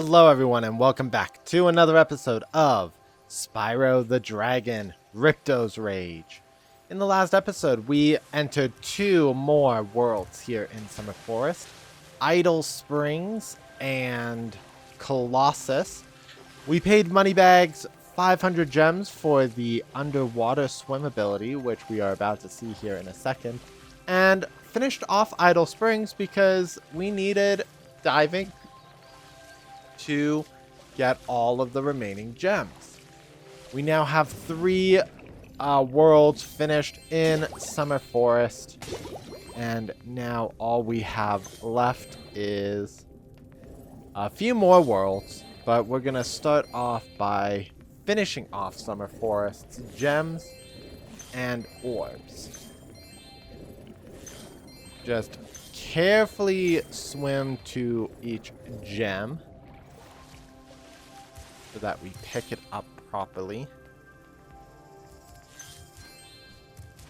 Hello everyone and welcome back to another episode of Spyro the Dragon, Ripto's Rage. In the last episode, we entered two more worlds here in Summer Forest, Idle Springs and Colossus. We paid Moneybags 500 gems for the underwater swim ability, which we are about to see here in a second, and finished off Idle Springs because we needed diving to get all of the remaining gems. We now have three worlds finished in Summer Forest, and now all we have left is a few more worlds, but we're gonna start off by finishing off Summer Forest's gems and orbs. Just carefully swim to each gem so that we pick it up properly.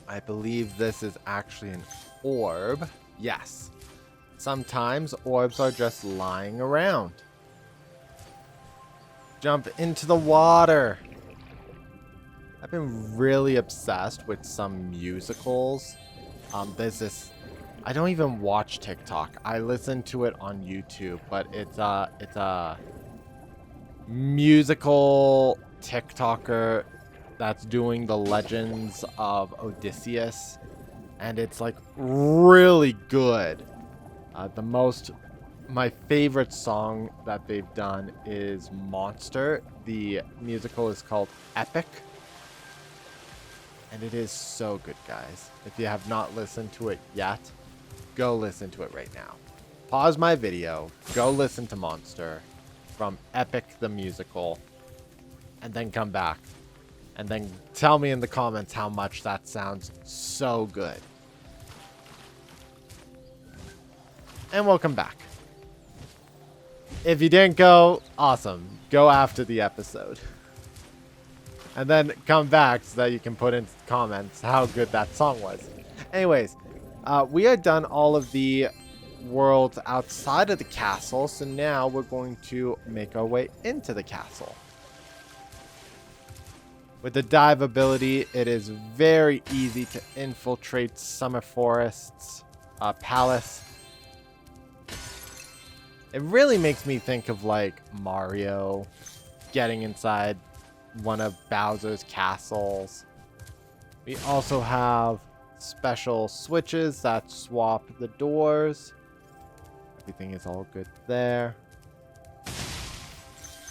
I believe this is actually an orb. Yes. Sometimes orbs are just lying around. Jump into the water. I've been really obsessed with some musicals. There's this, I don't even watch TikTok. I listen to it on YouTube, but it's a musical TikToker that's doing the Legends of Odysseus, and it's like really good. My favorite song that they've done is Monster. The musical is called Epic, and it is so good, guys. If you have not listened to it yet, go listen to it right now. Pause my video, go listen to Monster from Epic the Musical, and then come back and then tell me in the comments how much that sounds so good. And welcome back. If you didn't go, awesome. Go after the episode. And then come back so that you can put in comments how good that song was. Anyways, we are done all of the worlds outside of the castle, so now we're going to make our way into the castle. With the dive ability, it is very easy to infiltrate Summer Forest's palace. It really makes me think of like Mario getting inside one of Bowser's castles. We also have special switches that swap the doors. Everything is all good there.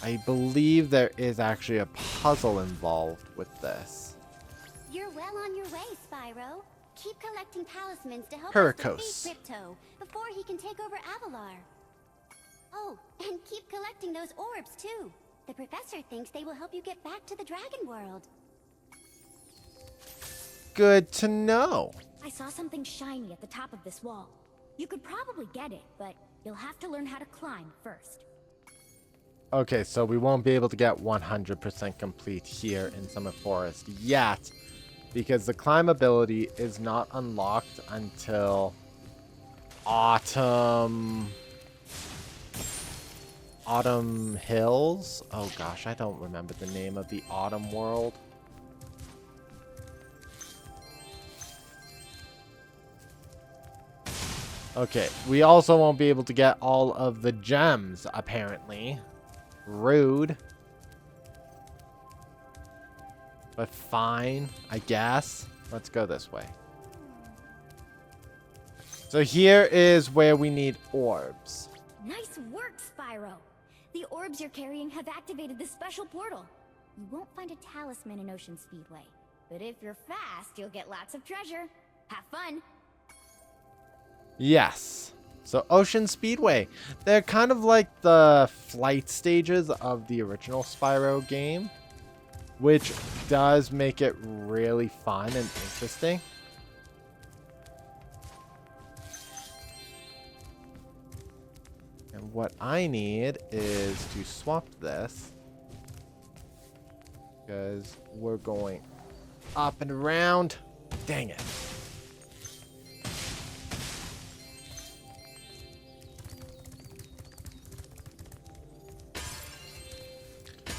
I believe there is actually a puzzle involved with this. You're well on your way, Spyro. Keep collecting talismans to help Hurricos. us defeat Ripto before he can take over Avalar. Oh, and keep collecting those orbs too. The professor thinks they will help you get back to the Dragon World. Good to know. I saw something shiny at the top of this wall. You could probably get it, but you'll have to learn how to climb first. Okay, so we won't be able to get 100% complete here in Summer Forest yet, because the climb ability is not unlocked until Autumn Hills. Oh gosh, I don't remember the name of the Autumn World. Okay, we also won't be able to get all of the gems, apparently. Rude. But fine, I guess. Let's go this way. So here is where we need orbs. Nice work, Spyro. The orbs you're carrying have activated this special portal. You won't find a talisman in Ocean Speedway, but if you're fast, you'll get lots of treasure. Have fun. Yes. So Ocean Speedway. They're kind of like the flight stages of the original Spyro game, which does make it really fun and interesting. And what I need is to swap this, because we're going up and around. Dang it.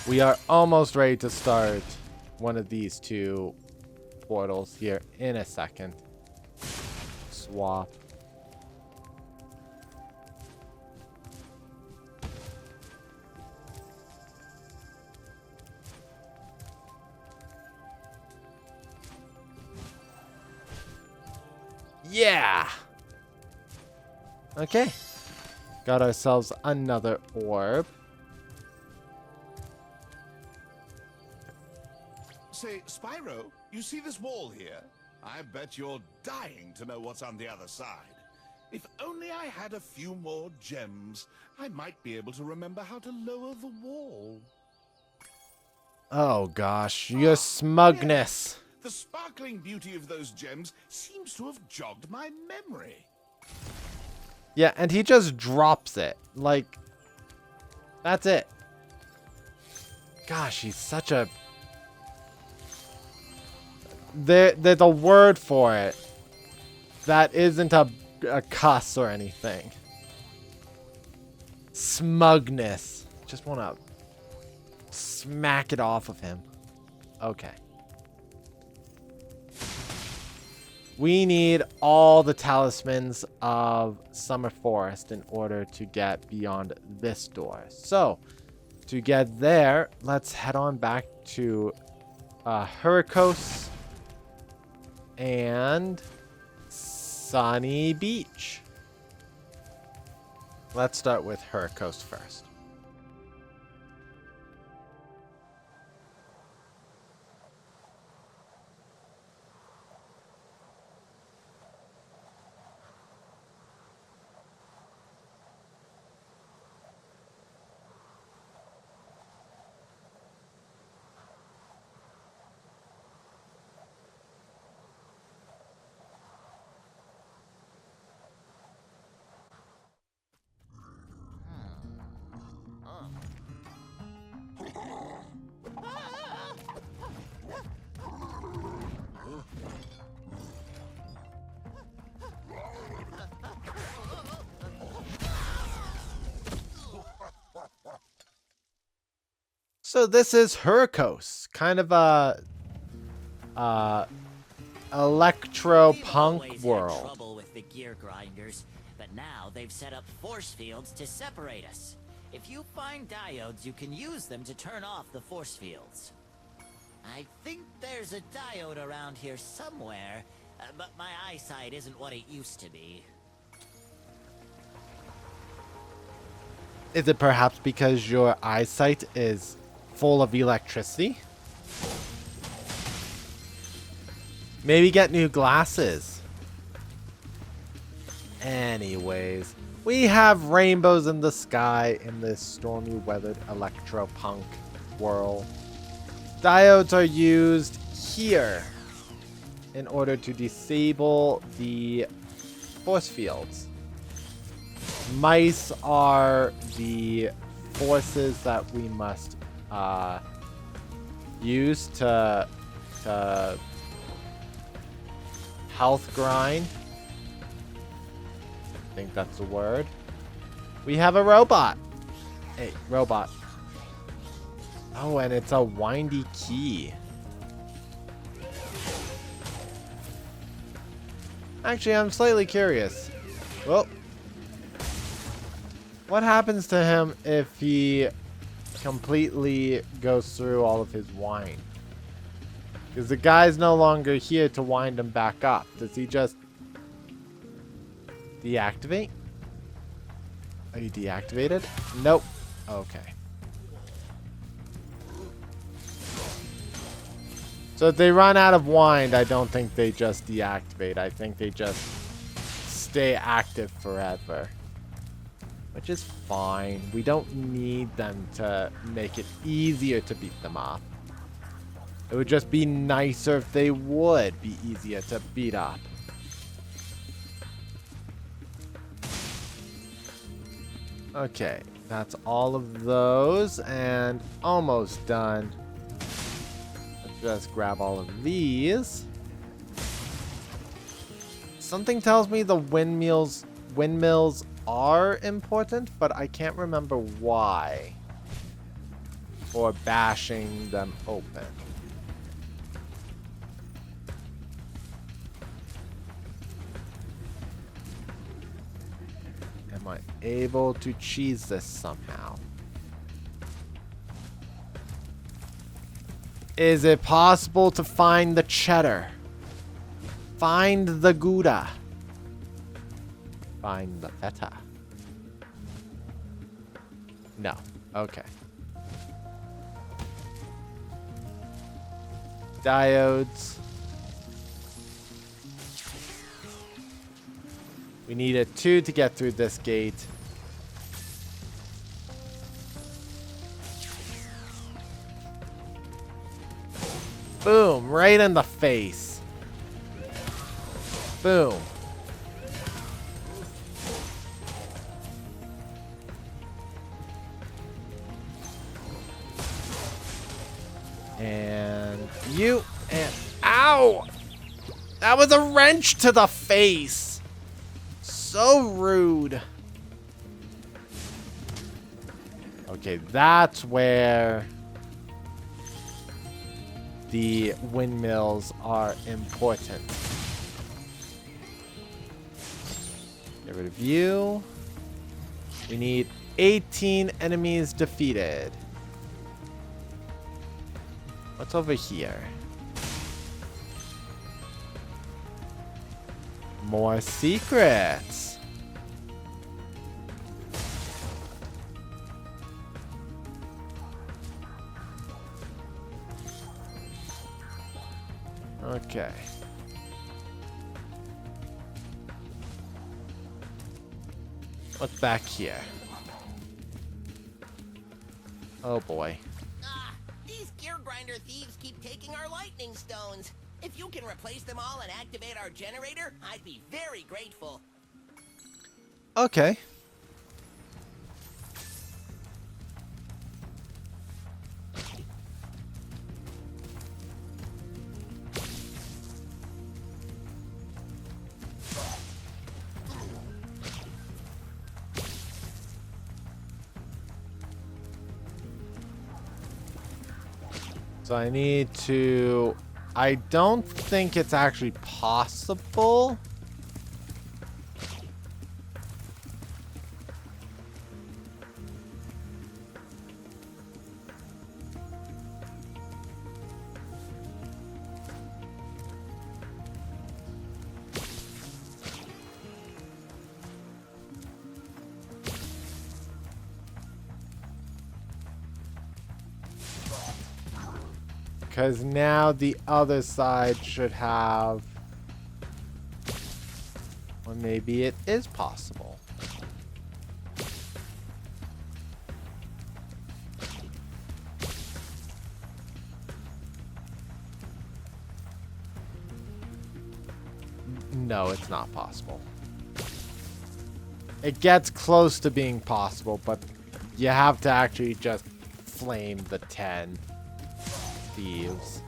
We are almost ready to start one of these two portals here in a second. Swap. Yeah! Okay. Got ourselves another orb. Say, Spyro, you see this wall here? I bet you're dying to know what's on the other side. If only I had a few more gems, I might be able to remember how to lower the wall. Oh gosh, your smugness. Yeah. The sparkling beauty of those gems seems to have jogged my memory. Yeah, and he just drops it. Like, that's it. Gosh, he's such a... There's a word for it that isn't a cuss or anything. Smugness. Just want to smack it off of him. Okay. We need all the talismans of Summer Forest in order to get beyond this door. So, to get there, let's head on back to Hurricos and Sunny Beach. Let's start with Hurricos first. So this is Hurricos, kind of a electro-punk We've always world. had trouble with the gear grinders, but now they've set up force fields to separate us. If you find diodes, you can use them to turn off the force fields. I think there's a diode around here somewhere, but my eyesight isn't what it used to be. Is it perhaps because your eyesight is full of electricity? Maybe get new glasses. Anyways, we have rainbows in the sky in this stormy weathered electro-punk world. Diodes are used here in order to disable the force fields. Mice are the forces that we must use to health grind. I think that's the word. We have a robot. Hey, robot. Oh, and it's a windy key. Actually, I'm slightly curious. Well, what happens to him if he completely goes through all of his wind? Because the guy's no longer here to wind him back up. Does he just deactivate? Are you deactivated? Nope. Okay. So if they run out of wind, I don't think they just deactivate. I think they just stay active forever. Which is fine. We don't need them to make it easier to beat them up. It would just be nicer if they would be easier to beat up. Okay, that's all of those and almost done. Let's just grab all of these. Something tells me the windmills are important, but I can't remember why. or bashing them open. Am I able to cheese this somehow? Is it possible to find the cheddar? Find the Gouda. Find the feta. No. Okay. Diodes. We needed 2 to get through this gate. Boom, right in the face. Boom. And you and ow! That was a wrench to the face. So rude. Okay, that's where the windmills are important. Get rid of you. We need 18 enemies defeated. What's over here? More secrets. Okay. What's back here? Oh boy. These gear grinder thieves keep taking our lightning stones. If you can replace them all and activate our generator, I'd be very grateful. Okay. So I need to... I don't think it's actually possible. Because now the other side should have... Or maybe it is possible. No, it's not possible. It gets close to being possible, but you have to actually just flame the 10 thieves.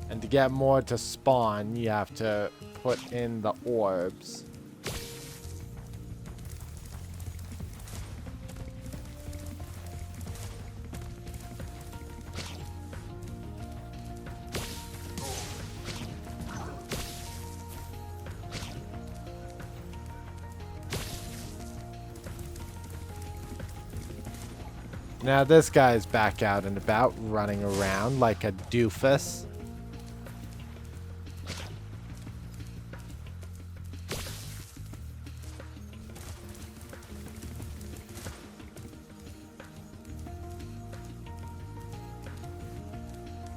And to get more to spawn, you have to put in the orbs. Now this guy's back out and about, running around like a doofus.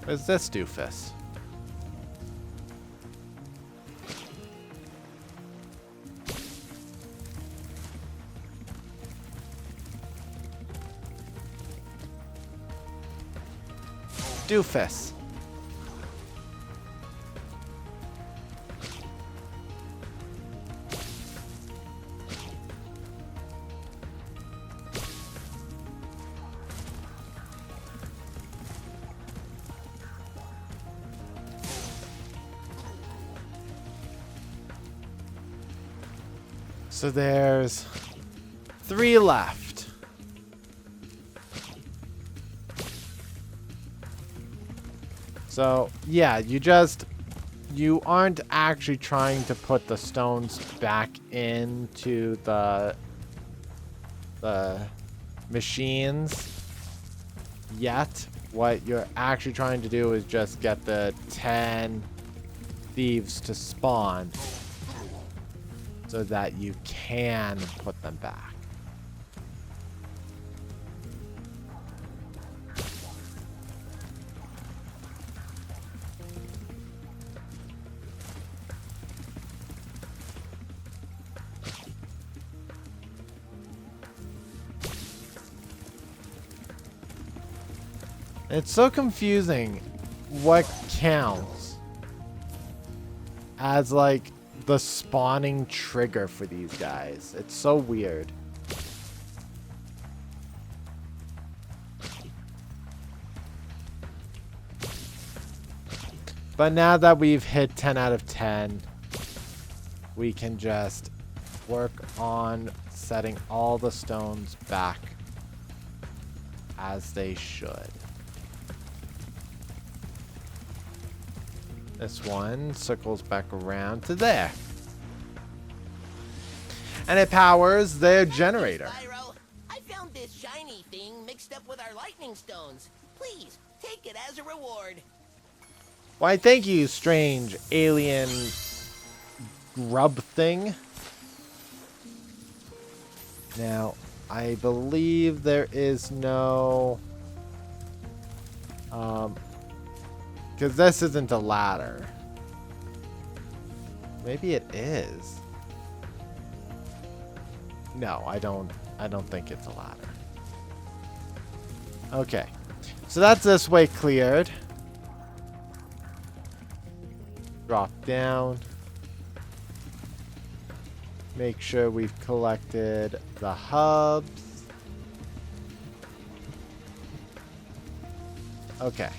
Where's this doofus? Doofus. So there's 3 left. So, yeah, you aren't actually trying to put the stones back into the machines yet. What you're actually trying to do is just get the 10 thieves to spawn so that you can put them back. It's so confusing what counts as like the spawning trigger for these guys. It's so weird. But now that we've hit 10 out of 10, we can just work on setting all the stones back as they should. This one circles back around to there. And it powers their generator. Spyro, I found this shiny thing mixed up with our lightning stones. Please, take it as a reward. Why, thank you, strange alien grub thing. Now, I believe there is no... because this isn't a ladder. Maybe it is. No, I don't think it's a ladder. Okay. So that's this way cleared. Drop down. Make sure we've collected the hubs. Okay.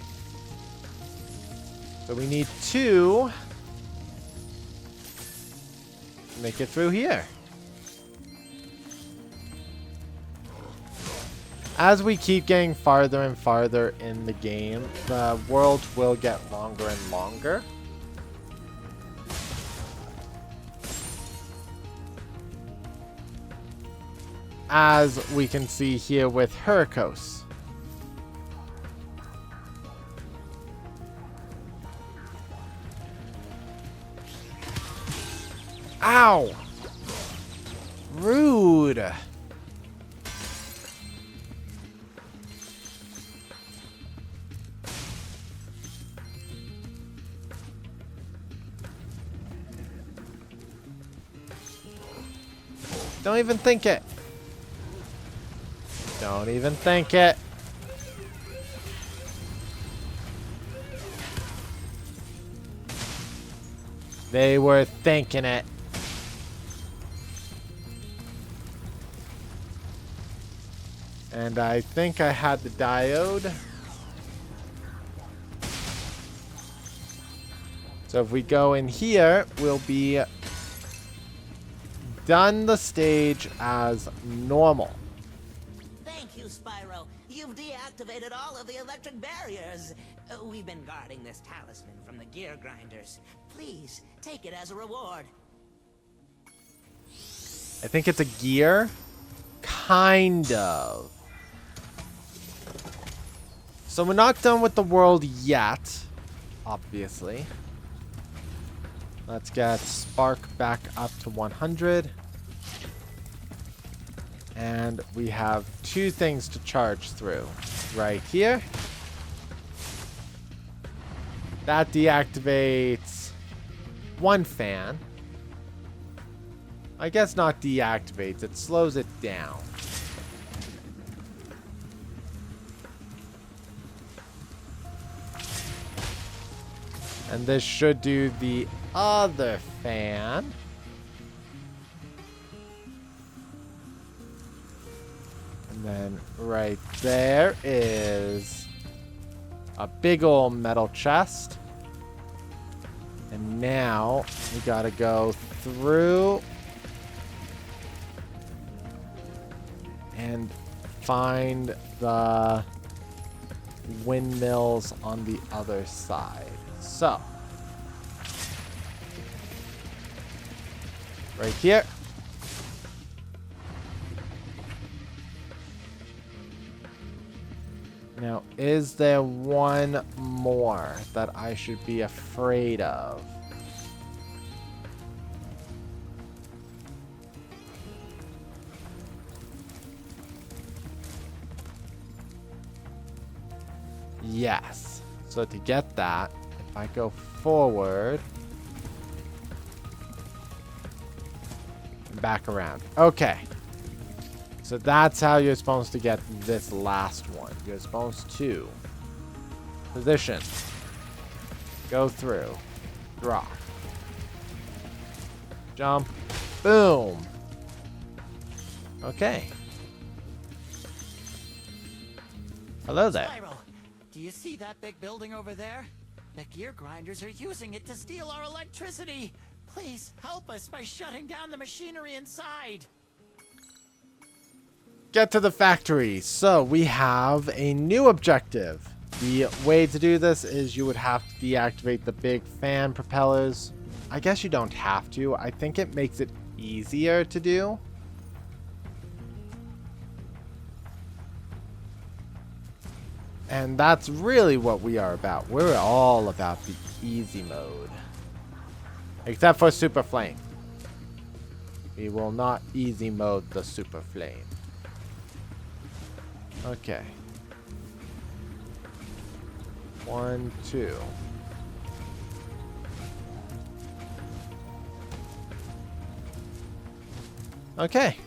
So we need 2 to make it through here. As we keep getting farther and farther in the game, the world will get longer and longer. As we can see here with Hurricos. Ow! Rude! Don't even think it. Don't even think it. They were thinking it. And I think I had the diode. So if we go in here, we'll be done the stage as normal. Thank you, Spyro. You've deactivated all of the electric barriers. We've been guarding this talisman from the gear grinders. Please, take it as a reward. I think it's a gear. Kind of. So we're not done with the world yet, obviously. Let's get Spark back up to 100. And we have 2 things to charge through. Right here. That deactivates 1 fan. I guess not deactivates, it slows it down. And this should do the other fan. And then right there is a big old metal chest. And now we gotta go through and find the windmills on the other side. So, right here. Now, is there one more that I should be afraid of? Yes. So to get that, if I go forward and back around. Okay. So that's how you're supposed to get this last one. You're supposed to position, go through, drop, jump, boom. Okay. Hello there. Spyro, do you see that big building over there? The gear grinders are using it to steal our electricity. Please help us by shutting down the machinery inside. Get to the factory. So we have a new objective. The way to do this is you would have to deactivate the big fan propellers. I guess you don't have to. I think it makes it easier to do. And that's really what we are about. We're all about the easy mode. Except for Super Flame. We will not easy mode the Super Flame. Okay. 1, 2. Okay.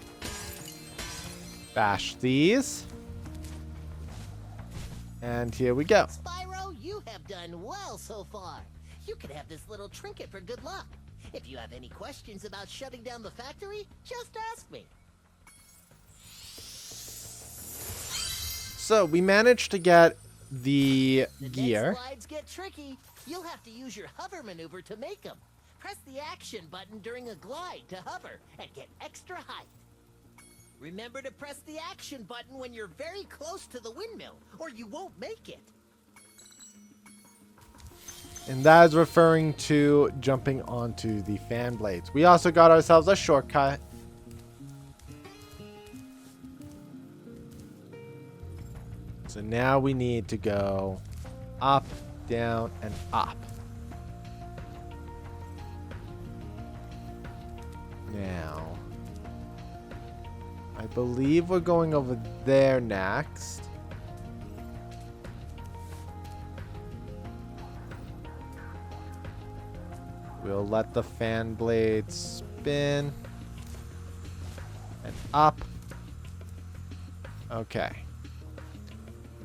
Bash these. And here we go. Spyro, you have done well so far. You can have this little trinket for good luck. If you have any questions about shutting down the factory, just ask me. So we managed to get the The gear. next slides get tricky. You'll have to use your hover maneuver to make them. Press the action button during a glide to hover and get extra height. Remember to press the action button when you're very close to the windmill, or you won't make it. And that is referring to jumping onto the fan blades. We also got ourselves a shortcut. So now we need to go up, down, and up. Now, I believe we're going over there next. We'll let the fan blades spin. And up. Okay.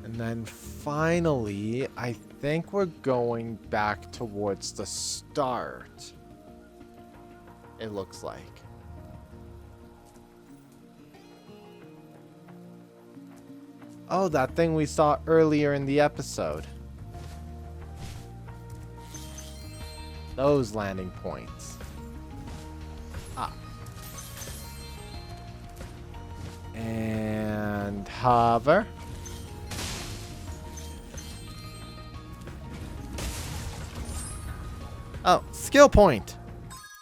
And then finally, I think we're going back towards the start. It looks like. Oh, that thing we saw earlier in the episode. Those landing points. Up. And hover. Oh, skill point.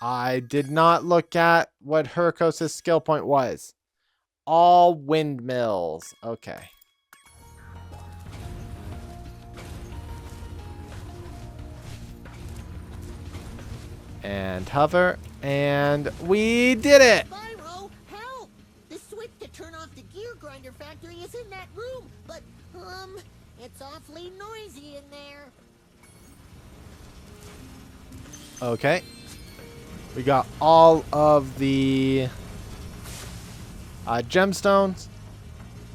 I did not look at what Hurricos' skill point was. All windmills. Okay. And hover. And we did it! Spyro, help! The switch to turn off the gear grinder factory is in that room, but, it's awfully noisy in there. Okay. We got all of the gemstones.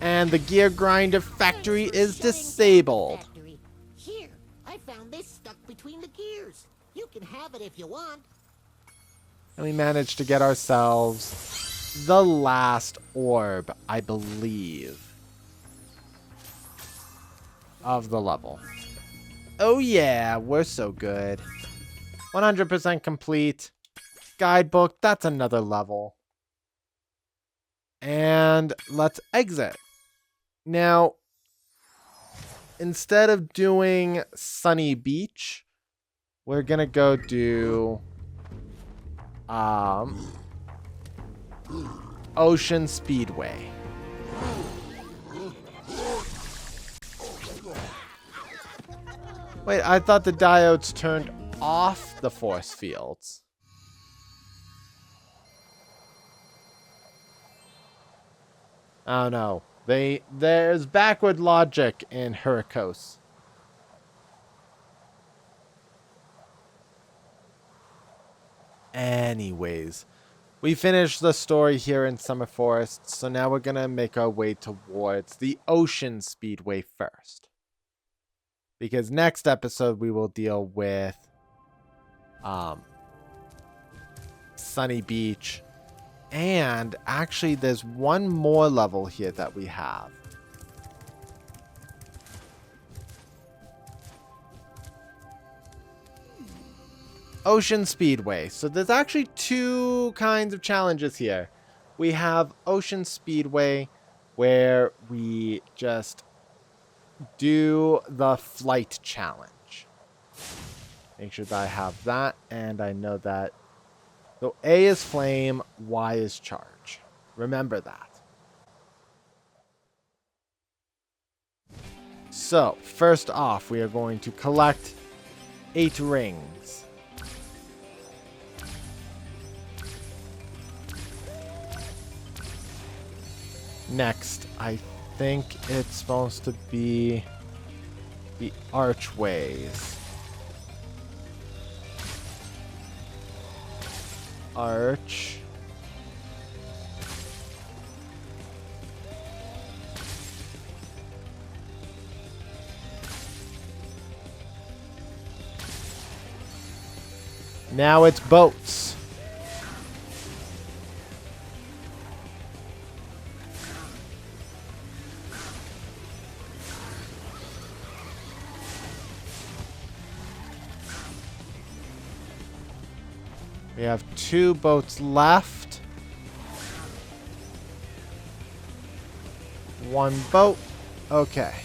And the gear grinder factory Thanks for is shutting down the disabled. factory. Here, I found this stuck between the gears. You can have it if you want. And we managed to get ourselves the last orb, I believe, of the level. Oh yeah, we're so good. 100% complete. Guidebook, that's another level. And let's exit. Now, instead of doing Sunny Beach, we're gonna go do Ocean Speedway. Wait, I thought the diodes turned off the force fields. Oh no. There's backward logic in Hurricos. Anyways, we finished the story here in Summer Forest, so now we're gonna make our way towards the Ocean Speedway first. Because next episode we will deal with Sunny Beach. And actually there's one more level here that we have. Ocean Speedway. So there's actually two kinds of challenges here. We have Ocean Speedway where we just do the flight challenge. Make sure that I have that, and I know that. So A is flame, Y is charge. Remember that. So, first off, we are going to collect 8 rings. Next, I think it's supposed to be the archways. Arch. Now it's boats. We have 2 boats left. 1 boat. Okay.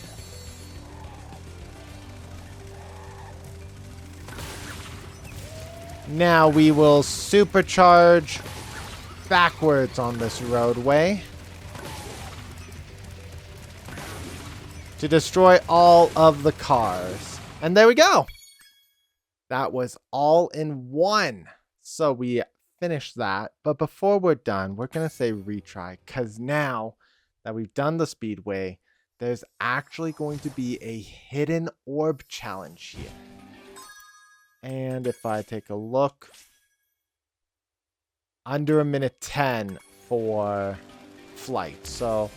Now we will supercharge backwards on this roadway to destroy all of the cars. And there we go. That was all in one. So we finished that, but before we're done, we're going to say retry, because now that we've done the Speedway, there's actually going to be a hidden orb challenge here. And if I take a look, under 1:10 for flight. So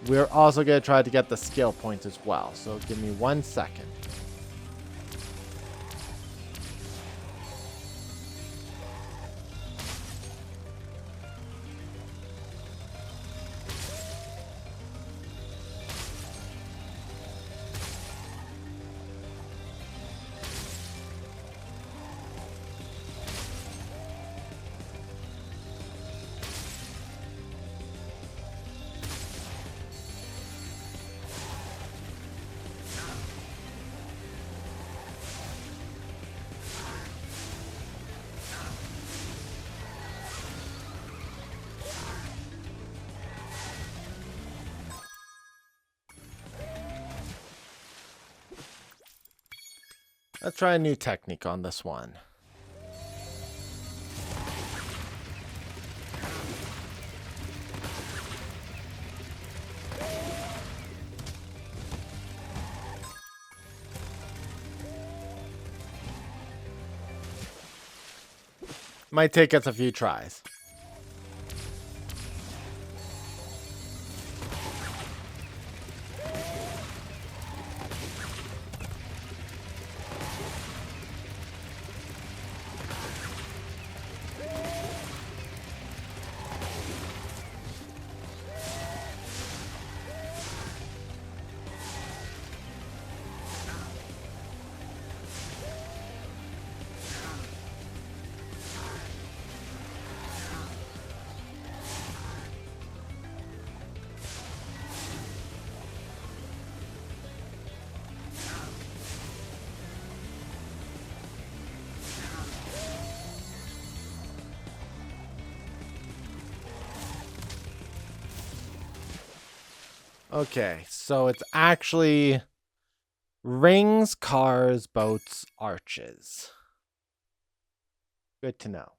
we're also going to try to get the skill points as well. So give me 1 second. Let's try a new technique on this one. Might take us a few tries. Okay, so it's actually rings, cars, boats, arches. Good to know.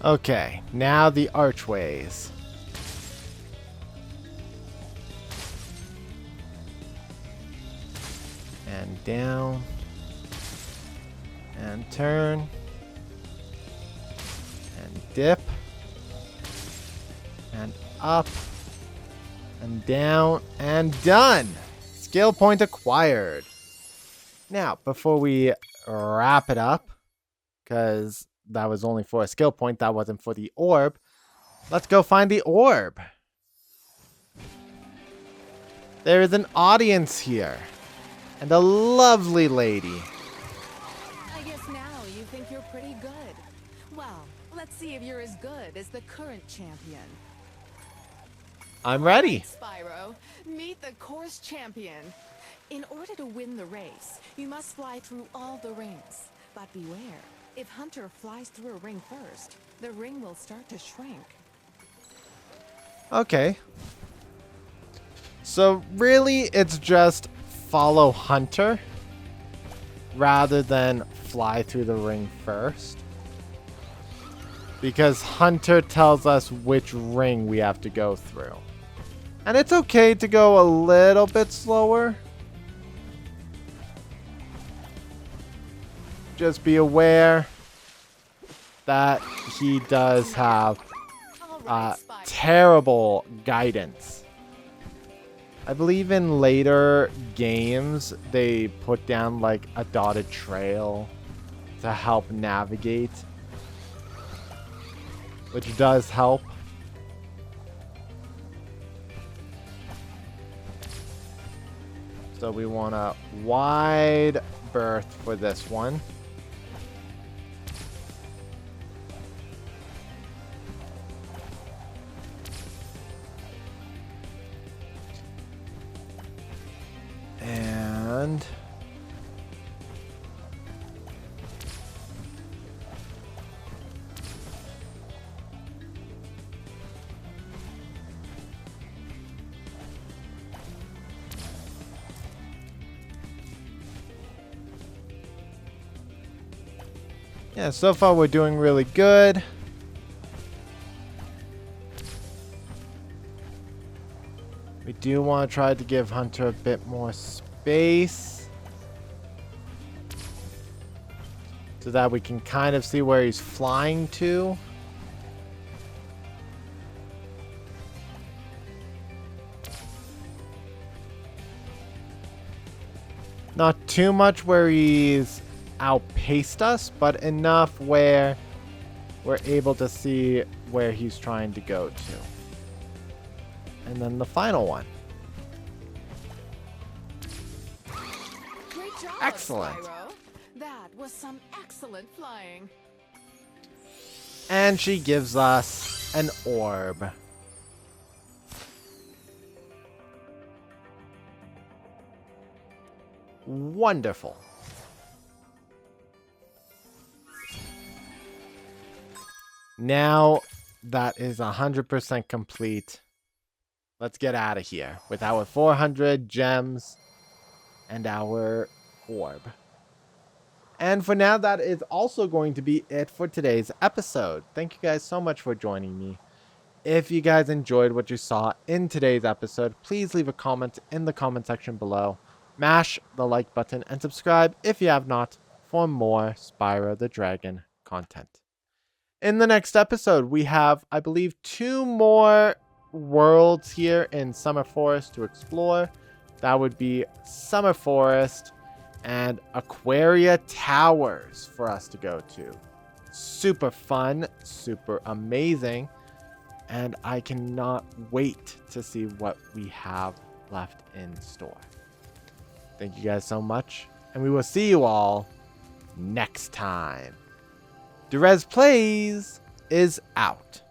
Okay, now the archways. And down. And turn. And dip. And up. And down. And done! Skill point acquired. Now, before we wrap it up, because that was only for a skill point, that wasn't for the orb. Let's go find the orb. There is an audience here. And a lovely lady. I guess now you think you're pretty good. Well, let's see if you're as good as the current champion. I'm ready. Spyro, meet the course champion. In order to win the race, you must fly through all the rings. But beware, if Hunter flies through a ring first, the ring will start to shrink. Okay. So really, it's just follow Hunter rather than fly through the ring first. Because Hunter tells us which ring we have to go through. And it's okay to go a little bit slower. Just be aware that he does have All right, Spyro. terrible guidance. I believe in later games, they put down like a dotted trail to help navigate, which does help. So we want a wide berth for this one. And yeah, so far we're doing really good. We do want to try to give Hunter a bit more space so that we can kind of see where he's flying to. Not too much where he's outpaced us, but enough where we're able to see where he's trying to go to. And then the final one. Great job, Excellent. Spyro. That was some excellent flying. And she gives us an orb. Wonderful. Now that is 100% complete. Let's get out of here with our 400 gems and our orb. And for now, that is also going to be it for today's episode. Thank you guys so much for joining me. If you guys enjoyed what you saw in today's episode, please leave a comment in the comment section below. Mash the like button and subscribe if you have not for more Spyro the Dragon content. In the next episode, we have, I believe, 2 more worlds here in Summer Forest to explore. That would be Summer Forest and Aquaria Towers for us to go to. Super fun, super amazing. and I cannot wait to see what we have left in store. Thank you guys so much, and we will see you all next time. Durez Plays is out.